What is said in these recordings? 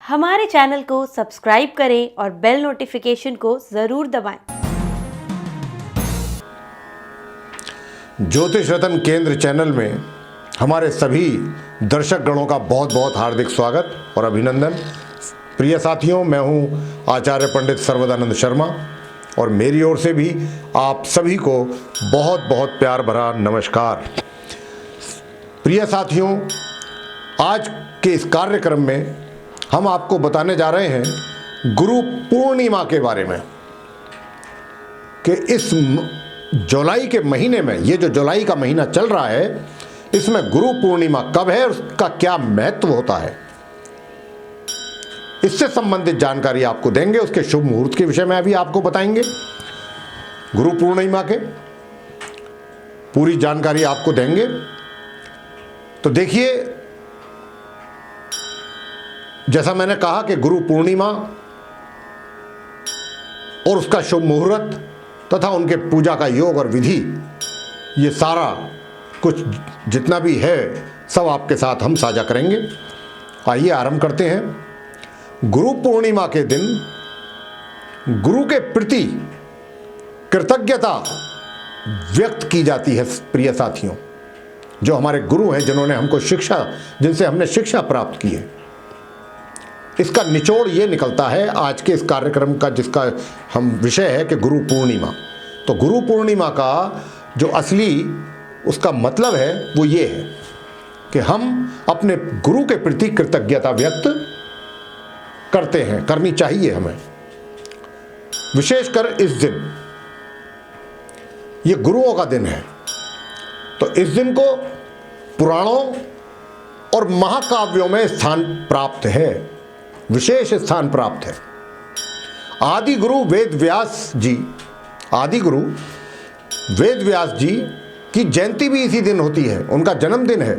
हमारे चैनल को सब्सक्राइब करें और बेल नोटिफिकेशन को ज़रूर दबाएं। ज्योतिष रत्न केंद्र चैनल में हमारे सभी दर्शक गणों का बहुत बहुत हार्दिक स्वागत और अभिनंदन। प्रिय साथियों, मैं हूं आचार्य पंडित सर्वदानंद शर्मा और मेरी ओर से भी आप सभी को बहुत बहुत प्यार भरा नमस्कार। प्रिय साथियों, आज के इस कार्यक्रम में हम आपको बताने जा रहे हैं गुरु पूर्णिमा के बारे में कि इस जुलाई के महीने में, ये जो जुलाई का महीना चल रहा है, इसमें गुरु पूर्णिमा कब है और उसका क्या महत्व होता है, इससे संबंधित जानकारी आपको देंगे। उसके शुभ मुहूर्त के विषय में अभी आपको बताएंगे। गुरु पूर्णिमा के पूरी जानकारी आपको देंगे। तो देखिए, जैसा मैंने कहा कि गुरु पूर्णिमा और उसका शुभ मुहूर्त तथा उनके पूजा का योग और विधि, ये सारा कुछ जितना भी है सब आपके साथ हम साझा करेंगे। आइए आरंभ करते हैं। गुरु पूर्णिमा के दिन गुरु के प्रति कृतज्ञता व्यक्त की जाती है। प्रिय साथियों, जो हमारे गुरु हैं, जिन्होंने हमको शिक्षा, जिनसे हमने शिक्षा प्राप्त की है, इसका निचोड़ ये निकलता है आज के इस कार्यक्रम का, जिसका हम विषय है कि गुरु पूर्णिमा। तो गुरु पूर्णिमा का जो असली उसका मतलब है वो ये है कि हम अपने गुरु के प्रति कृतज्ञता व्यक्त करते हैं, करनी चाहिए हमें। विशेषकर इस दिन, ये गुरुओं का दिन है, तो इस दिन को पुराणों और महाकाव्यों में स्थान प्राप्त है, विशेष स्थान प्राप्त है। आदि गुरु वेद व्यास जी, आदि गुरु वेद व्यास जी की जयंती भी इसी दिन होती है, उनका जन्मदिन है।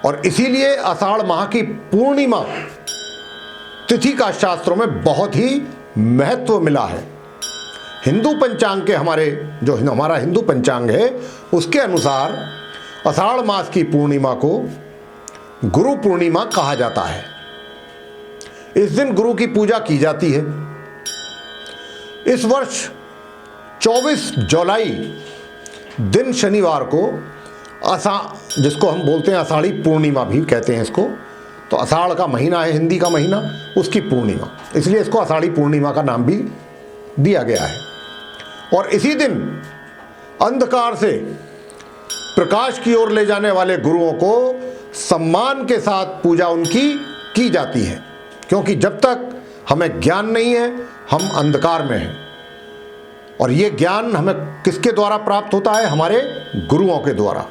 और इसीलिए आषाढ़ माह की पूर्णिमा तिथि का शास्त्रों में बहुत ही महत्व मिला है। हिंदू पंचांग के हमारा हिंदू पंचांग है, उसके अनुसार आषाढ़ मास की पूर्णिमा को गुरु पूर्णिमा कहा जाता है। इस दिन गुरु की पूजा की जाती है। इस वर्ष 24 जुलाई दिन शनिवार को जिसको हम बोलते हैं आषाढ़ी पूर्णिमा भी कहते हैं इसको, तो आषाढ़ का महीना है, हिंदी का महीना, उसकी पूर्णिमा, इसलिए इसको आषाढ़ी पूर्णिमा का नाम भी दिया गया है। और इसी दिन अंधकार से प्रकाश की ओर ले जाने वाले गुरुओं को सम्मान के साथ पूजा उनकी की जाती है, क्योंकि जब तक हमें ज्ञान नहीं है हम अंधकार में हैं। और ये ज्ञान हमें किसके द्वारा प्राप्त होता है? हमारे गुरुओं के द्वारा।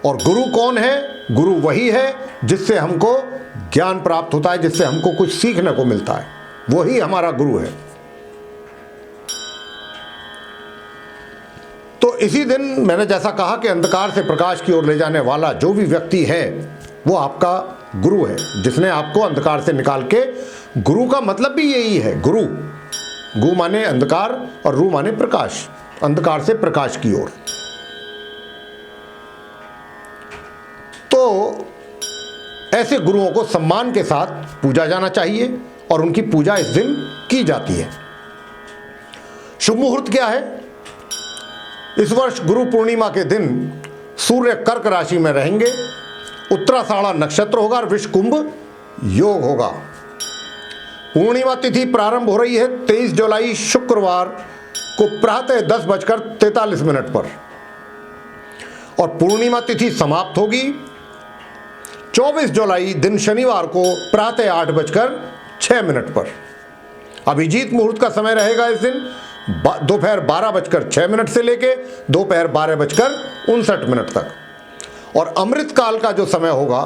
और गुरु कौन है? गुरु वही है जिससे हमको ज्ञान प्राप्त होता है, जिससे हमको कुछ सीखने को मिलता है, वही हमारा गुरु है। तो इसी दिन मैंने जैसा कहा कि अंधकार से प्रकाश की ओर ले जाने वाला जो भी व्यक्ति है वो आपका गुरु है, जिसने आपको अंधकार से निकाल के, गुरु का मतलब भी यही है, गु माने अंधकार और रू माने प्रकाश, अंधकार से प्रकाश की ओर। तो ऐसे गुरुओं को सम्मान के साथ पूजा जाना चाहिए और उनकी पूजा इस दिन की जाती है। शुभ मुहूर्त क्या है? इस वर्ष गुरु पूर्णिमा के दिन सूर्य कर्क राशि में रहेंगे, उत्तराषाढ़ा नक्षत्र होगा और विषकुंभ योग होगा। पूर्णिमा तिथि प्रारंभ हो रही है 23 जुलाई शुक्रवार को प्रातः 10:43 पर और पूर्णिमा तिथि समाप्त होगी 24 जुलाई दिन शनिवार को प्रातः 8:06 पर। अभिजीत मुहूर्त का समय रहेगा इस दिन दोपहर 12:06 से लेके दोपहर 12:59 तक। और अमृत काल का जो समय होगा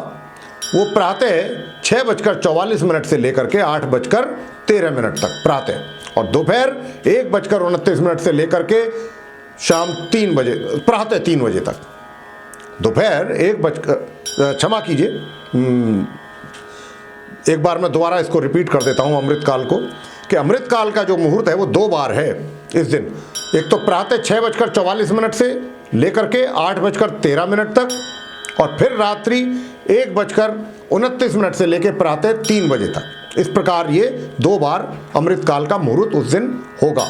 वो प्रातः 6:44 से लेकर के 8:13 तक प्रातः, और दोपहर 1:29 से लेकर के शाम 3 बजे, प्रातः 3 बजे तक। दोपहर क्षमा कीजिए, एक बार मैं दोबारा इसको रिपीट कर देता हूँ अमृत काल को, कि अमृत काल का जो मुहूर्त है वो 2 बार है इस दिन। एक तो प्रातः 6:44 से लेकर के 8:13 तक, और फिर रात्रि 1:29 से लेकर प्रातः 3 बजे तक। इस प्रकार ये 2 बार अमृतकाल का मुहूर्त उस दिन होगा,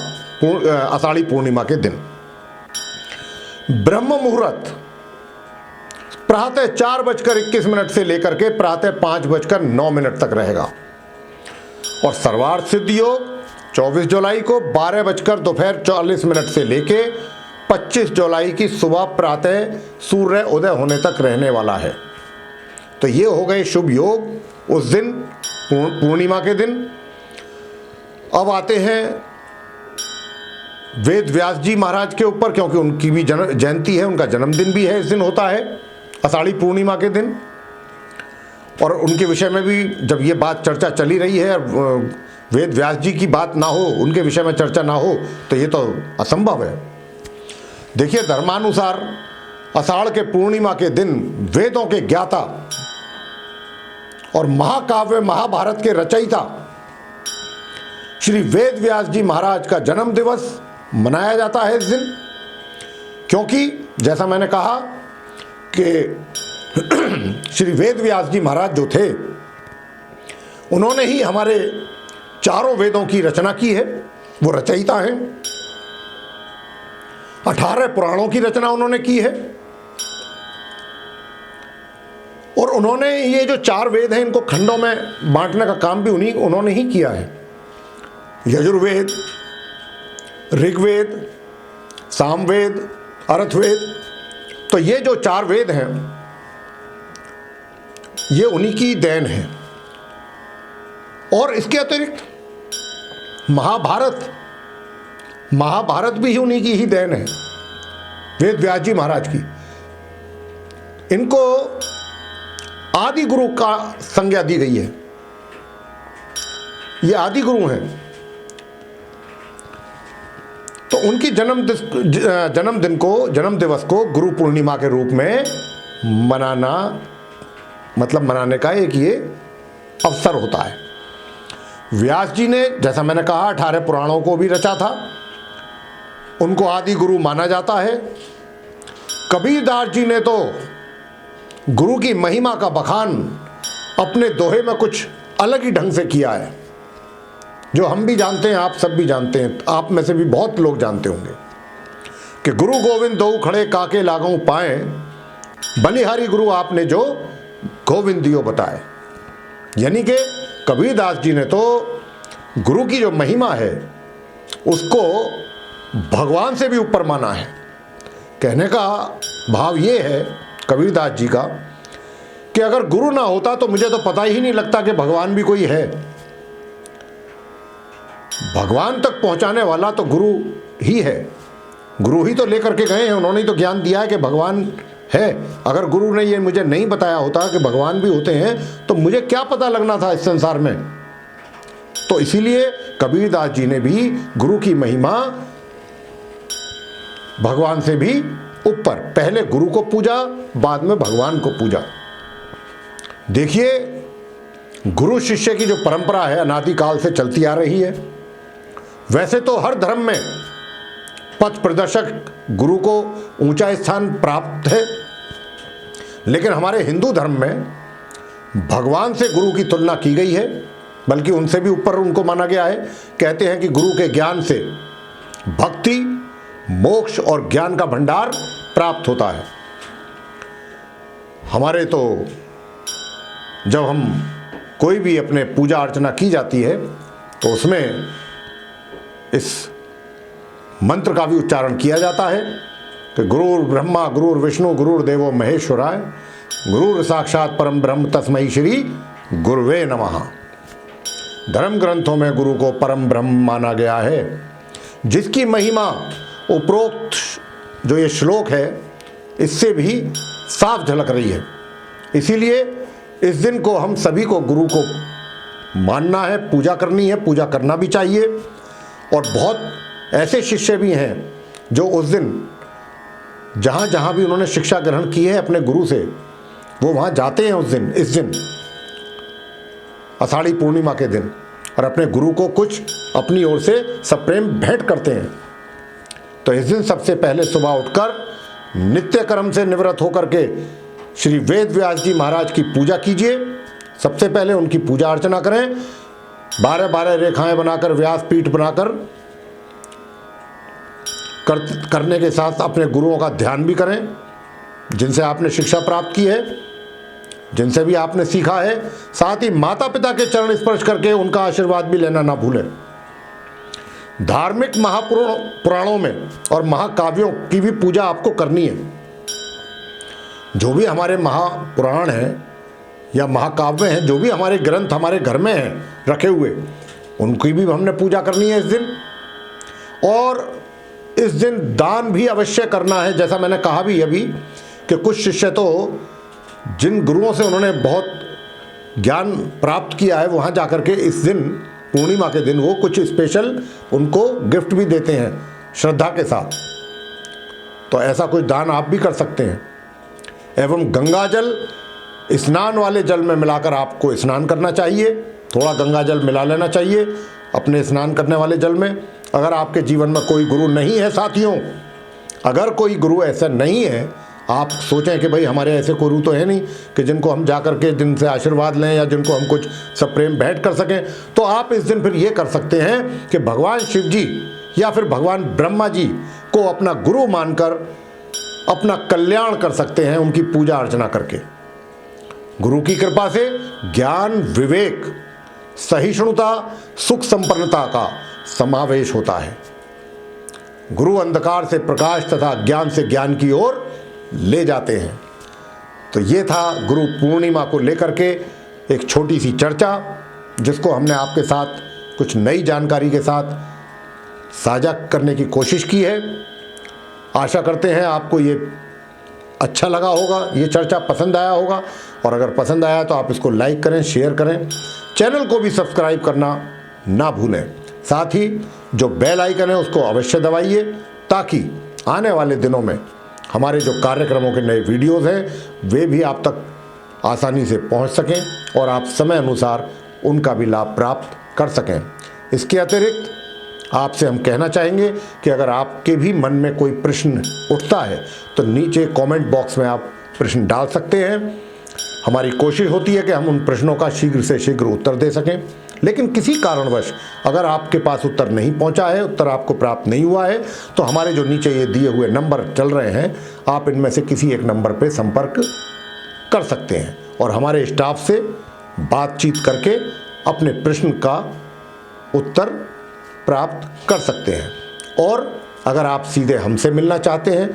आषाढ़ी पूर्णिमा के दिन। ब्रह्म मुहूर्त प्रातः 4:21 से लेकर के प्रातः 5:09 तक रहेगा। और सर्वार्थ सिद्ध योग 24 जुलाई को 12:40 से लेके 25 जुलाई की सुबह प्रातः सूर्य उदय होने तक रहने वाला है। तो ये हो गए शुभ योग उस दिन, पूर्णिमा के दिन। अब आते हैं वेद व्यास जी महाराज के ऊपर, क्योंकि उनकी भी जयंती है, उनका जन्मदिन भी है, इस दिन होता है आषाढ़ी पूर्णिमा के दिन। और उनके विषय में भी जब ये बात चर्चा चली रही है, वेद व्यास जी की बात ना हो, उनके विषय में चर्चा ना हो, तो ये तो असंभव है। देखिए, धर्मानुसार आषाढ़ के पूर्णिमा के दिन वेदों के ज्ञाता और महाकाव्य महाभारत के रचयिता श्री वेद व्यास जी महाराज का जन्म दिवस मनाया जाता है इस दिन। क्योंकि जैसा मैंने कहा कि श्री वेद व्यास जी महाराज जो थे, उन्होंने ही हमारे चारों वेदों की रचना की है, वो रचयिता हैं। 18 पुराणों की रचना उन्होंने की है। और उन्होंने ये जो 4 वेद हैं, इनको खंडों में बांटने का काम भी उन्होंने ही किया है। यजुर्वेद, ऋग्वेद, सामवेद, अर्थवेद, तो ये जो 4 वेद हैं, ये उन्हीं की देन है। और इसके अतिरिक्त महाभारत भी उन्हीं की ही देन है, वेद व्यास जी महाराज की। इनको आदि गुरु का संज्ञा दी गई है, ये आदि गुरु हैं। तो उनकी जन्म दिवस को गुरु पूर्णिमा के रूप में मनाना, मतलब मनाने का एक ये अवसर होता है। व्यास जी ने, जैसा मैंने कहा, 18 पुराणों को भी रचा था, उनको आदि गुरु माना जाता है। कबीरदास जी ने तो गुरु की महिमा का बखान अपने दोहे में कुछ अलग ही ढंग से किया है, जो हम भी जानते हैं, आप सब भी जानते हैं, आप में से भी बहुत लोग जानते होंगे कि गुरु गोविंद दो खड़े काके लागों पाए, बलिहारी गुरु आपने जो गोविंद दियो बताए। यानी कि कबीरदास जी ने तो गुरु की जो महिमा है उसको भगवान से भी ऊपर माना है। कहने का भाव ये है कबीरदास जी का कि अगर गुरु ना होता तो मुझे तो पता ही नहीं लगता कि भगवान भी कोई है। भगवान तक पहुंचाने वाला तो गुरु ही है, गुरु ही तो लेकर के गए हैं, उन्होंने ही तो ज्ञान दिया है कि भगवान है। अगर गुरु ने ये मुझे नहीं बताया होता कि भगवान भी होते हैं तो मुझे क्या पता लगना था इस संसार में। तो इसीलिए कबीरदास जी ने भी गुरु की महिमा भगवान से भी ऊपर, पहले गुरु को पूजा, बाद में भगवान को पूजा। देखिए, गुरु शिष्य की जो परंपरा है अनादिकाल से चलती आ रही है। वैसे तो हर धर्म में पथ प्रदर्शक गुरु को ऊंचा स्थान प्राप्त है, लेकिन हमारे हिंदू धर्म में भगवान से गुरु की तुलना की गई है, बल्कि उनसे भी ऊपर उनको माना गया है। कहते हैं कि गुरु के ज्ञान से भक्ति, मोक्ष और ज्ञान का भंडार प्राप्त होता है। हमारे तो जब हम कोई भी अपने पूजा अर्चना की जाती है तो उसमें इस मंत्र का भी उच्चारण किया जाता है कि गुरुर् ब्रह्मा गुरुर् विष्णु गुरुर्देवो महेश्वराय, गुरुर् साक्षात परम ब्रह्म तस्मै श्री गुरुवे नमः। धर्म ग्रंथों में गुरु को परम ब्रह्म माना गया है, जिसकी महिमा उपरोक्त जो ये श्लोक है इससे भी साफ झलक रही है। इसीलिए इस दिन को हम सभी को गुरु को मानना है, पूजा करनी है, पूजा करना भी चाहिए। और बहुत ऐसे शिष्य भी हैं जो उस दिन जहाँ जहाँ भी उन्होंने शिक्षा ग्रहण की है अपने गुरु से, वो वहाँ जाते हैं उस दिन, इस दिन आषाढ़ी पूर्णिमा के दिन, और अपने गुरु को कुछ अपनी ओर से सप्रेम भेंट करते हैं। तो इस दिन सबसे पहले सुबह उठकर नित्य कर्म से निवृत्त होकर के श्री वेद व्यास जी महाराज की पूजा कीजिए। सबसे पहले उनकी पूजा अर्चना करें, 12-12 रेखाएं बनाकर, व्यास पीठ बनाकर करने के साथ अपने गुरुओं का ध्यान भी करें, जिनसे आपने शिक्षा प्राप्त की है, जिनसे भी आपने सीखा है। साथ ही माता पिता के चरण स्पर्श करके उनका आशीर्वाद भी लेना ना भूलें। धार्मिक महापुराणों में और महाकाव्यों की भी पूजा आपको करनी है। जो भी हमारे महापुराण हैं या महाकाव्य हैं, जो भी हमारे ग्रंथ हमारे घर में हैं रखे हुए, उनकी भी हमने पूजा करनी है इस दिन। और इस दिन दान भी अवश्य करना है। जैसा मैंने कहा भी अभी कि कुछ शिष्य तो जिन गुरुओं से उन्होंने बहुत ज्ञान प्राप्त किया है, वहाँ जाकर के इस दिन पूर्णिमा के दिन वो कुछ स्पेशल उनको गिफ्ट भी देते हैं श्रद्धा के साथ। तो ऐसा कुछ दान आप भी कर सकते हैं। एवं गंगा जल स्नान वाले जल में मिलाकर आपको स्नान करना चाहिए। थोड़ा गंगा जल मिला लेना चाहिए अपने स्नान करने वाले जल में। अगर आपके जीवन में कोई गुरु नहीं है साथियों, अगर कोई गुरु ऐसा नहीं है, आप सोचें कि भाई हमारे ऐसे गुरु तो है नहीं कि जिनको हम जा कर के जिनसे आशीर्वाद लें या जिनको हम कुछ सप्रेम भेंट कर सकें, तो आप इस दिन फिर ये कर सकते हैं कि भगवान शिव जी या फिर भगवान ब्रह्मा जी को अपना गुरु मानकर अपना कल्याण कर सकते हैं, उनकी पूजा अर्चना करके। गुरु की कृपा से ज्ञान, विवेक, सहिष्णुता, सुख संपन्नता का समावेश होता है। गुरु अंधकार से प्रकाश तथा ज्ञान से ज्ञान की ओर ले जाते हैं। तो ये था गुरु पूर्णिमा को लेकर के एक छोटी सी चर्चा, जिसको हमने आपके साथ कुछ नई जानकारी के साथ साझा करने की कोशिश की है। आशा करते हैं आपको ये अच्छा लगा होगा, ये चर्चा पसंद आया होगा। और अगर पसंद आया तो आप इसको लाइक करें, शेयर करें, चैनल को भी सब्सक्राइब करना ना भूलें। साथ ही जो बेल आइकन है उसको अवश्य दबाइए, ताकि आने वाले दिनों में हमारे जो कार्यक्रमों के नए वीडियोस हैं वे भी आप तक आसानी से पहुंच सकें और आप समय अनुसार उनका भी लाभ प्राप्त कर सकें। इसके अतिरिक्त आपसे हम कहना चाहेंगे कि अगर आपके भी मन में कोई प्रश्न उठता है तो नीचे कमेंट बॉक्स में आप प्रश्न डाल सकते हैं। हमारी कोशिश होती है कि हम उन प्रश्नों का शीघ्र से शीघ्र उत्तर दे सकें। लेकिन किसी कारणवश अगर आपके पास उत्तर नहीं पहुंचा है, उत्तर आपको प्राप्त नहीं हुआ है, तो हमारे जो नीचे ये दिए हुए नंबर चल रहे हैं, आप इनमें से किसी एक नंबर पर संपर्क कर सकते हैं और हमारे स्टाफ से बातचीत करके अपने प्रश्न का उत्तर प्राप्त कर सकते हैं। और अगर आप सीधे हमसे मिलना चाहते हैं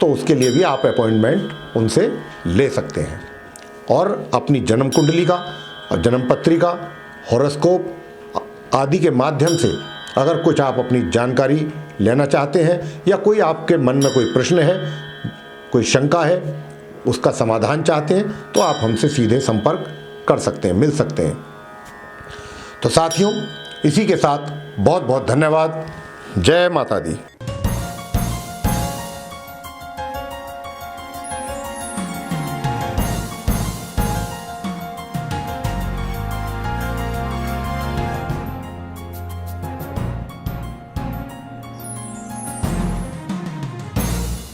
तो उसके लिए भी आप अपॉइंटमेंट उनसे ले सकते हैं और अपनी जन्म कुंडली का, जन्म पत्रिका, हॉरोस्कोप आदि के माध्यम से अगर कुछ आप अपनी जानकारी लेना चाहते हैं या कोई आपके मन में कोई प्रश्न है, कोई शंका है, उसका समाधान चाहते हैं, तो आप हमसे सीधे संपर्क कर सकते हैं, मिल सकते हैं। तो साथियों, इसी के साथ बहुत बहुत धन्यवाद। जय माता दी।